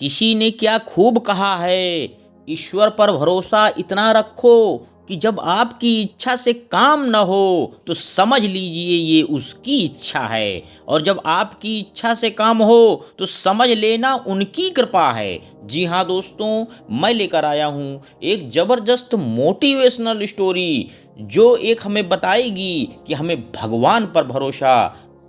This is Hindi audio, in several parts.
किसी ने क्या खूब कहा है, ईश्वर पर भरोसा इतना रखो कि जब आपकी इच्छा से काम न हो तो समझ लीजिए ये उसकी इच्छा है, और जब आपकी इच्छा से काम हो तो समझ लेना उनकी कृपा है। जी हाँ दोस्तों, मैं लेकर आया हूँ एक ज़बरदस्त मोटिवेशनल स्टोरी जो एक हमें बताएगी कि हमें भगवान पर भरोसा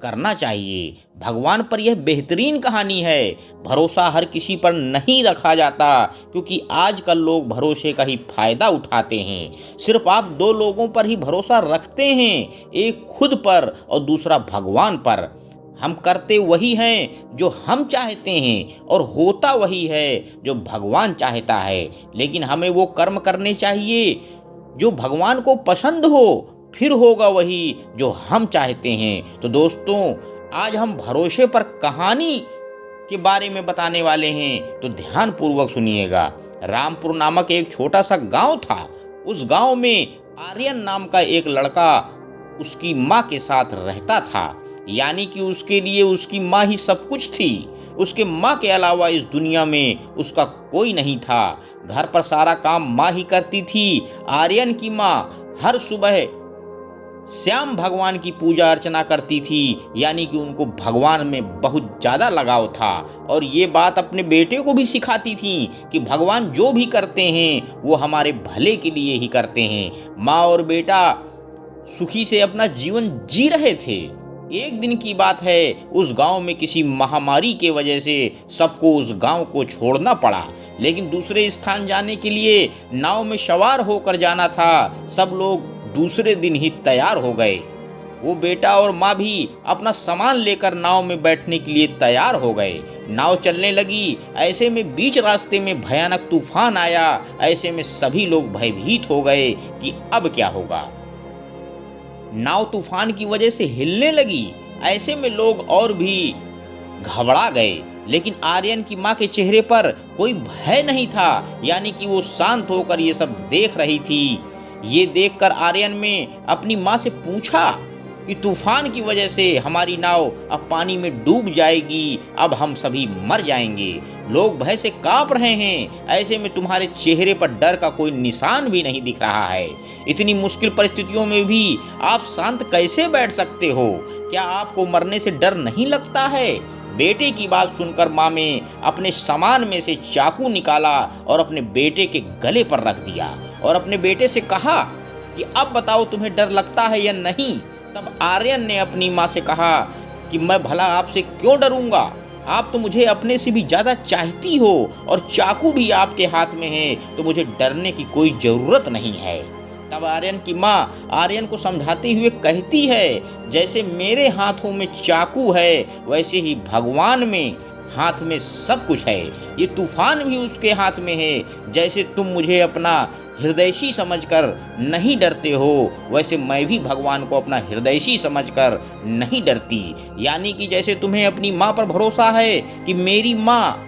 करना चाहिए। भगवान पर यह बेहतरीन कहानी है। भरोसा हर किसी पर नहीं रखा जाता, क्योंकि आजकल लोग भरोसे का ही फायदा उठाते हैं। सिर्फ आप दो लोगों पर ही भरोसा रखते हैं, एक खुद पर और दूसरा भगवान पर। हम करते वही हैं जो हम चाहते हैं और होता वही है जो भगवान चाहता है, लेकिन हमें वो कर्म करने चाहिए जो भगवान को पसंद हो, फिर होगा वही जो हम चाहते हैं। तो दोस्तों, आज हम भरोसे पर कहानी के बारे में बताने वाले हैं, तो ध्यान पूर्वक सुनिएगा। रामपुर नामक एक छोटा सा गांव था। उस गांव में आर्यन नाम का एक लड़का उसकी माँ के साथ रहता था, यानी कि उसके लिए उसकी माँ ही सब कुछ थी। उसके माँ के अलावा इस दुनिया में उसका कोई नहीं था। घर पर सारा काम माँ ही करती थी। आर्यन की माँ हर सुबह श्याम भगवान की पूजा अर्चना करती थी, यानी कि उनको भगवान में बहुत ज़्यादा लगाव था, और ये बात अपने बेटे को भी सिखाती थी कि भगवान जो भी करते हैं वो हमारे भले के लिए ही करते हैं। माँ और बेटा सुखी से अपना जीवन जी रहे थे। एक दिन की बात है, उस गांव में किसी महामारी के वजह से सबको उस गांव को छोड़ना पड़ा, लेकिन दूसरे स्थान जाने के लिए नाव में सवार होकर जाना था। सब लोग दूसरे दिन ही तैयार हो गए। वो बेटा और माँ भी अपना सामान लेकर नाव में बैठने के लिए तैयार हो गए। नाव चलने लगी। ऐसे में बीच रास्ते में भयानक तूफान आया। ऐसे में सभी लोग भयभीत हो गए कि अब क्या होगा। नाव तूफान की वजह से हिलने लगी। ऐसे में लोग और भी घबरा गए, लेकिन आर्यन की माँ के चेहरे पर कोई भय नहीं था, यानी कि वो शांत होकर ये सब देख रही थी। ये देखकर आर्यन ने अपनी माँ से पूछा कि तूफान की वजह से हमारी नाव अब पानी में डूब जाएगी, अब हम सभी मर जाएंगे। लोग भय से कांप रहे हैं। ऐसे में तुम्हारे चेहरे पर डर का कोई निशान भी नहीं दिख रहा है। इतनी मुश्किल परिस्थितियों में भी आप शांत कैसे बैठ सकते हो? क्या आपको मरने से डर नहीं लगता है? बेटे की बात सुनकर माँ ने अपने सामान में से चाकू निकाला और अपने बेटे के गले पर रख दिया, और अपने बेटे से कहा कि अब बताओ तुम्हें डर लगता है या नहीं। तब आर्यन ने अपनी माँ से कहा कि मैं भला आपसे क्यों डरूंगा? आप तो मुझे अपने से भी ज़्यादा चाहती हो, और चाकू भी आपके हाथ में है, तो मुझे डरने की कोई ज़रूरत नहीं है। तब आर्यन की माँ आर्यन को समझाते हुए कहती है, जैसे मेरे हाथों में चाकू है, वैसे ही भगवान में हाथ में सब कुछ है। ये तूफान भी उसके हाथ में है। जैसे तुम मुझे अपना हृदयशी समझकर नहीं डरते हो, वैसे मैं भी भगवान को अपना हृदयशी समझकर नहीं डरती। यानी कि जैसे तुम्हें अपनी माँ पर भरोसा है कि मेरी माँ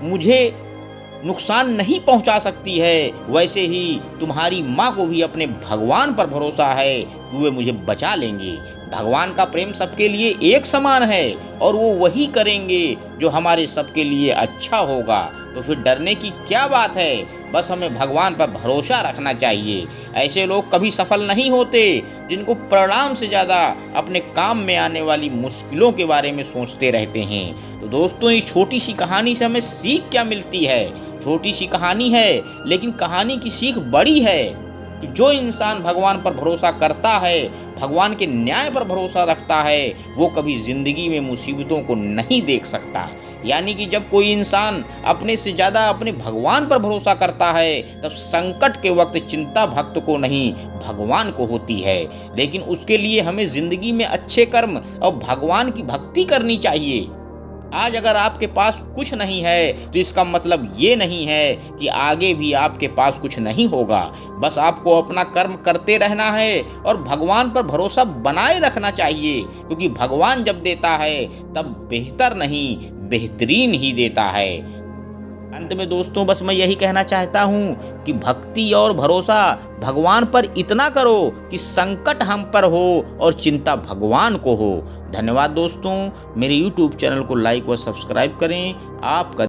मुझे नुकसान नहीं पहुंचा सकती है, वैसे ही तुम्हारी माँ को भी अपने भगवान पर भरोसा है कि वे मुझे बचा लेंगे। भगवान का प्रेम सबके लिए एक समान है, और वो वही करेंगे जो हमारे सबके लिए अच्छा होगा। तो फिर डरने की क्या बात है? बस हमें भगवान पर भरोसा रखना चाहिए। ऐसे लोग कभी सफल नहीं होते जिनको परिणाम से ज़्यादा अपने काम में आने वाली मुश्किलों के बारे में सोचते रहते हैं। तो दोस्तों, इस छोटी सी कहानी से हमें सीख क्या मिलती है? छोटी सी कहानी है, लेकिन कहानी की सीख बड़ी है कि जो इंसान भगवान पर भरोसा करता है, भगवान के न्याय पर भरोसा रखता है, वो कभी जिंदगी में मुसीबतों को नहीं देख सकता। यानी कि जब कोई इंसान अपने से ज़्यादा अपने भगवान पर भरोसा करता है, तब संकट के वक्त चिंता भक्त को नहीं, भगवान को होती है। लेकिन उसके लिए हमें जिंदगी में अच्छे कर्म और भगवान की भक्ति करनी चाहिए। आज अगर आपके पास कुछ नहीं है, तो इसका मतलब ये नहीं है कि आगे भी आपके पास कुछ नहीं होगा। बस आपको अपना कर्म करते रहना है और भगवान पर भरोसा बनाए रखना चाहिए, क्योंकि भगवान जब देता है तब बेहतर नहीं, बेहतरीन ही देता है। अंत में दोस्तों, बस मैं यही कहना चाहता हूँ कि भक्ति और भरोसा भगवान पर इतना करो कि संकट हम पर हो और चिंता भगवान को हो। धन्यवाद दोस्तों। मेरे YouTube चैनल को लाइक व सब्सक्राइब करें। आपका